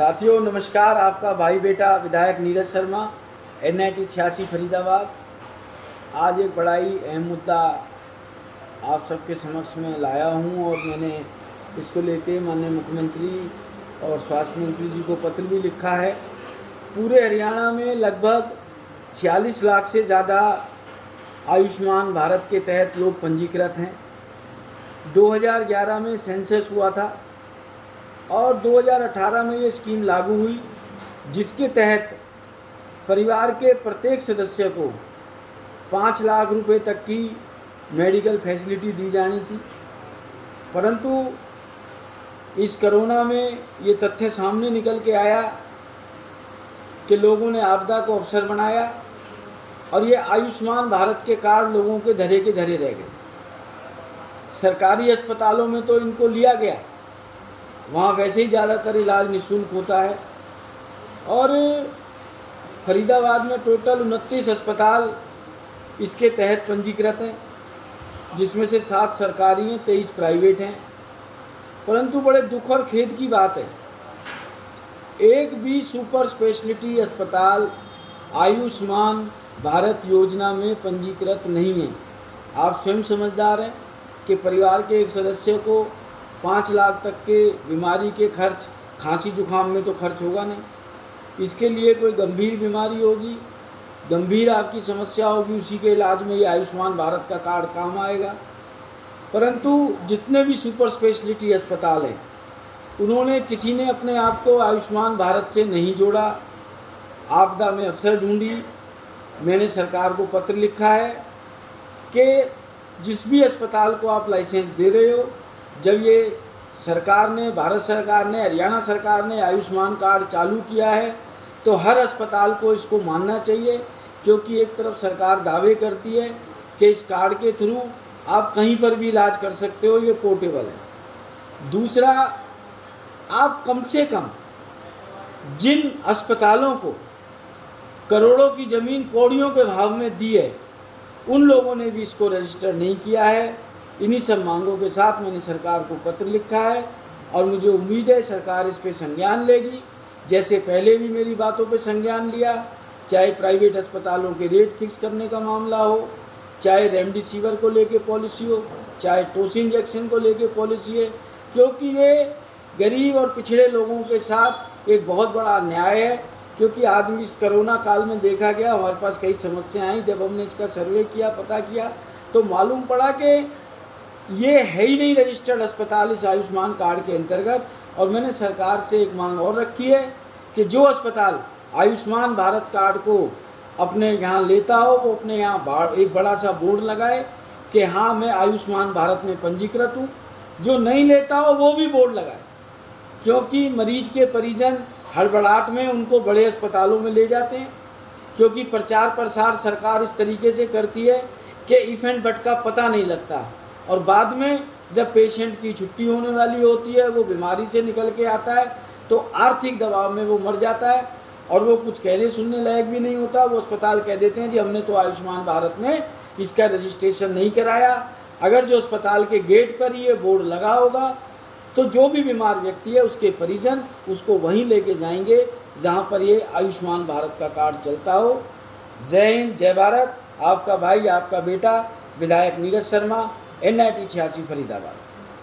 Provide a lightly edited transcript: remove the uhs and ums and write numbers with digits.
साथियों नमस्कार। आपका भाई बेटा विधायक नीरज शर्मा, NIT 86 फरीदाबाद। आज एक बड़ा ही अहम मुद्दा आप सबके समक्ष में लाया हूं और मैंने इसको लेके माननीय मुख्यमंत्री और स्वास्थ्य मंत्री जी को पत्र भी लिखा है। पूरे हरियाणा में लगभग 46 लाख से ज़्यादा आयुष्मान भारत के तहत लोग पंजीकृत हैं। 2011 में सेंसस हुआ था और 2018 में ये स्कीम लागू हुई, जिसके तहत परिवार के प्रत्येक सदस्य को 5 लाख रुपए तक की मेडिकल फैसिलिटी दी जानी थी। परंतु इस कोरोना में ये तथ्य सामने निकल के आया कि लोगों ने आपदा को अवसर बनाया और ये आयुष्मान भारत के कार्ड लोगों के धरे के धरे रह गए। सरकारी अस्पतालों में तो इनको लिया गया, वहाँ वैसे ही ज़्यादातर इलाज निःशुल्क होता है और फरीदाबाद में टोटल 29 अस्पताल इसके तहत पंजीकृत हैं, जिसमें से 7 सरकारी हैं, 23 प्राइवेट हैं। परंतु बड़े दुख और खेद की बात है, एक भी सुपर स्पेशलिटी अस्पताल आयुष्मान भारत योजना में पंजीकृत नहीं है। आप स्वयं समझदार हैं कि परिवार के एक सदस्य को 5 लाख तक के बीमारी के खर्च, खांसी जुकाम में तो खर्च होगा नहीं। इसके लिए कोई गंभीर बीमारी होगी, गंभीर आपकी समस्या होगी, उसी के इलाज में ये आयुष्मान भारत का कार्ड काम आएगा। परंतु जितने भी सुपर स्पेशलिटी अस्पताल हैं, उन्होंने किसी ने अपने आप को आयुष्मान भारत से नहीं जोड़ा, आपदा में अवसर ढूंढी। मैंने सरकार को पत्र लिखा है कि जिस भी अस्पताल को आप लाइसेंस दे रहे हो, जब ये सरकार ने, भारत सरकार ने, हरियाणा सरकार ने आयुष्मान कार्ड चालू किया है, तो हर अस्पताल को इसको मानना चाहिए, क्योंकि एक तरफ सरकार दावे करती है कि इस कार्ड के थ्रू आप कहीं पर भी इलाज कर सकते हो, ये पोर्टेबल है। दूसरा, आप कम से कम जिन अस्पतालों को करोड़ों की ज़मीन कौड़ियों के भाव में दी है, उन लोगों ने भी इसको रजिस्टर नहीं किया है। इन्हीं सब मांगों के साथ मैंने सरकार को पत्र लिखा है और मुझे उम्मीद है सरकार इस पे संज्ञान लेगी, जैसे पहले भी मेरी बातों पे संज्ञान लिया। चाहे प्राइवेट अस्पतालों के रेट फिक्स करने का मामला हो, चाहे रेमडेसिविर को लेके पॉलिसी हो, चाहे टोसी इंजेक्शन को लेके पॉलिसी है, क्योंकि ये गरीब और पिछड़े लोगों के साथ एक बहुत बड़ा अन्याय है। क्योंकि आदमी इस कोरोना काल में देखा गया, हमारे पास कई समस्याएं आई। जब हमने इसका सर्वे किया, पता किया, तो मालूम पड़ा कि ये है ही नहीं रजिस्टर्ड अस्पताल इस आयुष्मान कार्ड के अंतर्गत। और मैंने सरकार से एक मांग और रखी है कि जो अस्पताल आयुष्मान भारत कार्ड को अपने यहाँ लेता हो, वो अपने यहाँ एक बड़ा सा बोर्ड लगाए कि हाँ, मैं आयुष्मान भारत में पंजीकृत हूँ। जो नहीं लेता हो वो भी बोर्ड लगाए, क्योंकि मरीज के परिजन हड़बड़ाहट में उनको बड़े अस्पतालों में ले जाते हैं। क्योंकि प्रचार प्रसार सरकार इस तरीके से करती है कि इफ एंड बट का पता नहीं लगता, और बाद में जब पेशेंट की छुट्टी होने वाली होती है, वो बीमारी से निकल के आता है, तो आर्थिक दबाव में वो मर जाता है और वो कुछ कहने सुनने लायक भी नहीं होता। वो अस्पताल कह देते हैं जी हमने तो आयुष्मान भारत में इसका रजिस्ट्रेशन नहीं कराया। अगर जो अस्पताल के गेट पर ये बोर्ड लगा होगा, तो जो भी बीमार व्यक्ति है, उसके परिजन उसको वहीं लेके जाएंगे जहाँ पर ये आयुष्मान भारत का कार्ड चलता हो। जय हिंद, जय भारत। आपका भाई, आपका बेटा विधायक नीरज शर्मा, NIT 86 फरीदाबाद।